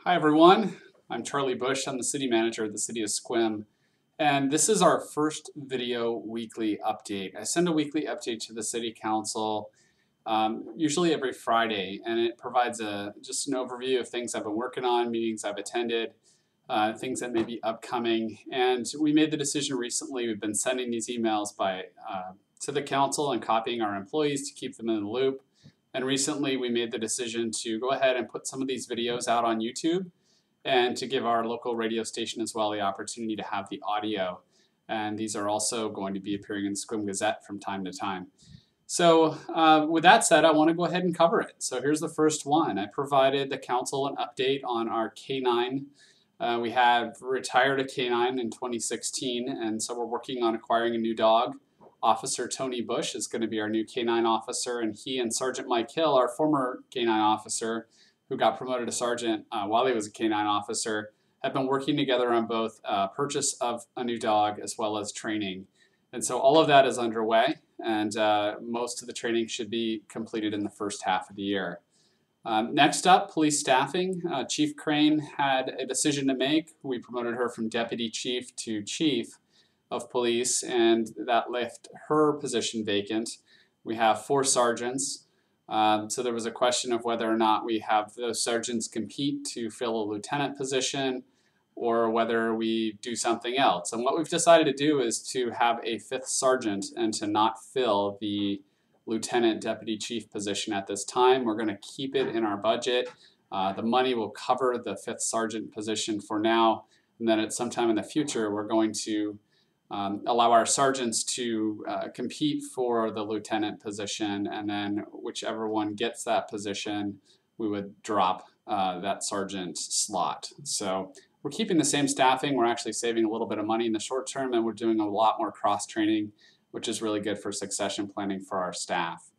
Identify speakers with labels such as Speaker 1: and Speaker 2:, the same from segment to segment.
Speaker 1: Hi everyone, I'm Charlie Bush. I'm the city manager of the city of Sequim, and this is our first video weekly update. I send a weekly update to the city council, usually every Friday, and it provides just an overview of things I've been working on, meetings I've attended, things that may be upcoming. And we made the decision recently, we've been sending these emails to the council and copying our employees to keep them in the loop. And recently we made the decision to go ahead and put some of these videos out on YouTube and to give our local radio station as well the opportunity to have the audio. And these are also going to be appearing in the Sequim Gazette from time to time. So with that said, I want to go ahead and cover it. So here's the first one. I provided the council an update on our K9. We have retired a K9 in 2016, and so we're working on acquiring a new dog. Officer Tony Bush is going to be our new K9 officer, and he and Sergeant Mike Hill, our former K9 officer, who got promoted to sergeant while he was a K9 officer, have been working together on both purchase of a new dog as well as training. And so all of that is underway, and most of the training should be completed in the first half of the year. Next up, police staffing. Chief Crane had a decision to make. We promoted her from deputy chief to chief of police, and that left her position vacant. We have 4 sergeants, so there was a question of whether or not we have those sergeants compete to fill a lieutenant position or whether we do something else. And what we've decided to do is to have a 5th sergeant and to not fill the lieutenant deputy chief position at this time. We're going to keep it in our budget. The money will cover the 5th sergeant position for now, and then at some time in the future we're going to allow our sergeants to compete for the lieutenant position, and then whichever one gets that position, we would drop that sergeant slot. So we're keeping the same staffing. We're actually saving a little bit of money in the short term, and we're doing a lot more cross-training, which is really good for succession planning for our staff.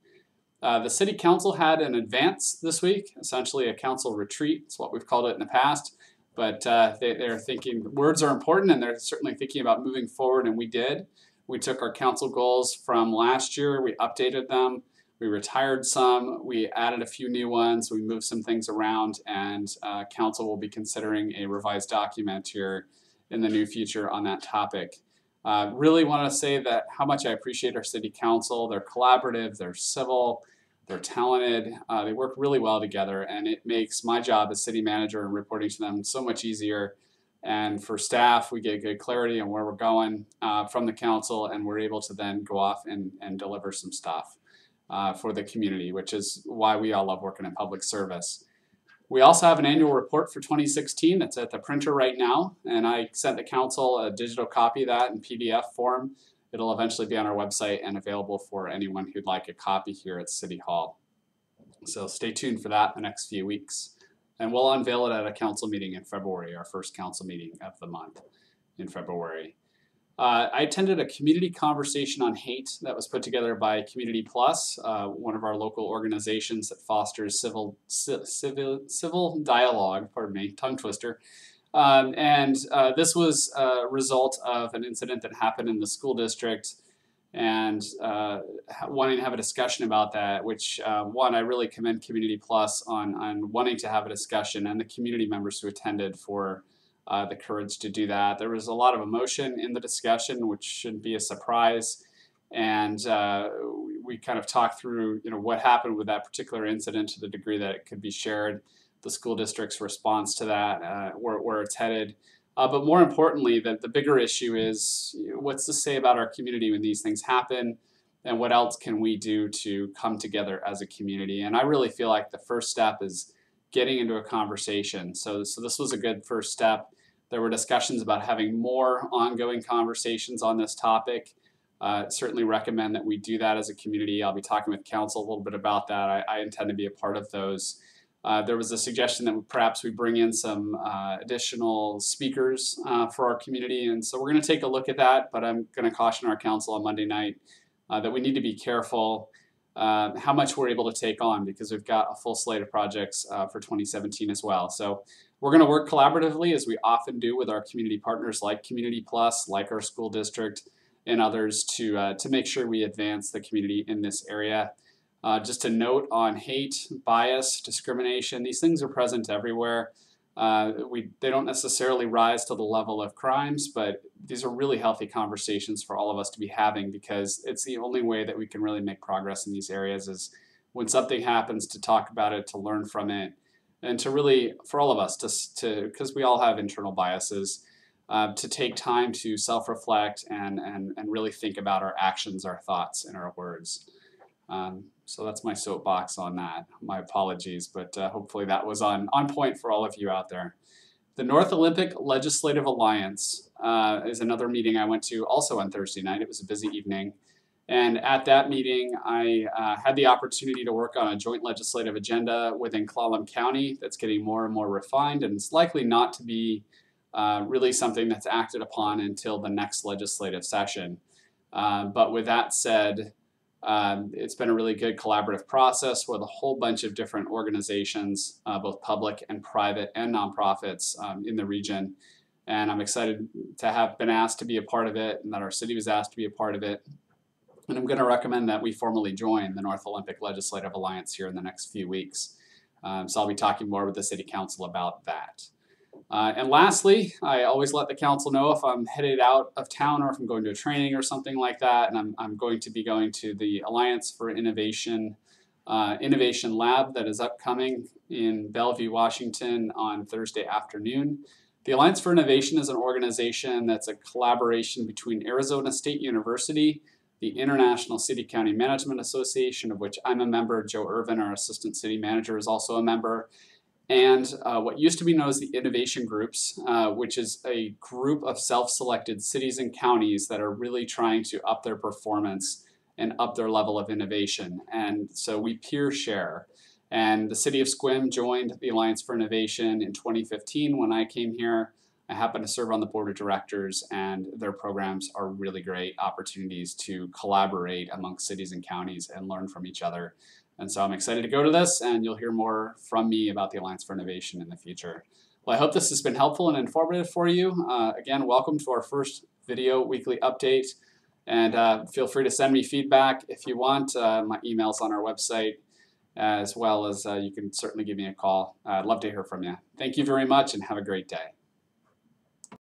Speaker 1: The city council had an advance this week, essentially a council retreat. It's what we've called it in the past. But they're thinking words are important, and they're certainly thinking about moving forward, and we did. We took our council goals from last year, we updated them, we retired some, we added a few new ones, we moved some things around, and council will be considering a revised document here in the near future on that topic. Really want to say that how much I appreciate our city council. They're collaborative, they're civil, they're talented, they work really well together, and it makes my job as city manager and reporting to them so much easier. And for staff, we get good clarity on where we're going from the council, and we're able to then go off and deliver some stuff for the community, which is why we all love working in public service. We also have an annual report for 2016 that's at the printer right now, and I sent the council a digital copy of that in PDF form. It'll eventually be on our website and available for anyone who'd like a copy here at City Hall. So stay tuned for that in the next few weeks. And we'll unveil it at a council meeting in February, our first council meeting of the month in February. I attended a community conversation on hate that was put together by Community Plus, one of our local organizations that fosters civil dialogue, pardon me, tongue twister. This was a result of an incident that happened in the school district, and wanting to have a discussion about that, which one, I really commend Community Plus on wanting to have a discussion, and the community members who attended for the courage to do that. There was a lot of emotion in the discussion, which shouldn't be a surprise, and we kind of talked through what happened with that particular incident to the degree that it could be shared, the school district's response to that, where it's headed. But more importantly, the bigger issue is what's to say about our community when these things happen, and what else can we do to come together as a community. And I really feel like the first step is getting into a conversation. So this was a good first step. There were discussions about having more ongoing conversations on this topic. Certainly recommend that we do that as a community. I'll be talking with council a little bit about that. I intend to be a part of those. There was a suggestion that perhaps we bring in some additional speakers for our community, and so we're going to take a look at that, but I'm going to caution our council on Monday night that we need to be careful how much we're able to take on, because we've got a full slate of projects for 2017 as well. So we're going to work collaboratively, as we often do with our community partners like Community Plus, like our school district, and others to make sure we advance the community in this area. Just a note on hate, bias, discrimination, these things are present everywhere. They don't necessarily rise to the level of crimes, but these are really healthy conversations for all of us to be having, because it's the only way that we can really make progress in these areas is when something happens, to talk about it, to learn from it, and to really, for all of us, because we all have internal biases, to take time to self-reflect and really think about our actions, our thoughts, and our words. So that's my soapbox on that. My apologies, but hopefully that was on point for all of you out there. The North Olympic Legislative Alliance is another meeting I went to also on Thursday night. It was a busy evening. And at that meeting, I had the opportunity to work on a joint legislative agenda within Clallam County that's getting more and more refined, and it's likely not to be really something that's acted upon until the next legislative session. But with that said, it's been a really good collaborative process with a whole bunch of different organizations, both public and private and nonprofits in the region. And I'm excited to have been asked to be a part of it, and that our city was asked to be a part of it. And I'm going to recommend that we formally join the North Olympic Legislative Alliance here in the next few weeks. So I'll be talking more with the City Council about that. And lastly, I always let the council know if I'm headed out of town or if I'm going to a training or something like that, and I'm going to be going to the Alliance for Innovation Lab that is upcoming in Bellevue, Washington on Thursday afternoon. The Alliance for Innovation is an organization that's a collaboration between Arizona State University, the International City-County Management Association, of which I'm a member. Joe Irvin, our Assistant City Manager, is also a member. And what used to be known as the Innovation Groups, which is a group of self-selected cities and counties that are really trying to up their performance and up their level of innovation. And so we peer share. And the city of Sequim joined the Alliance for Innovation in 2015 when I came here. I happen to serve on the board of directors, and their programs are really great opportunities to collaborate amongst cities and counties and learn from each other. And so I'm excited to go to this, and you'll hear more from me about the Alliance for Innovation in the future. Well, I hope this has been helpful and informative for you. Again, welcome to our first video weekly update, and feel free to send me feedback if you want. My email's on our website, as well as you can certainly give me a call. I'd love to hear from you. Thank you very much, and have a great day.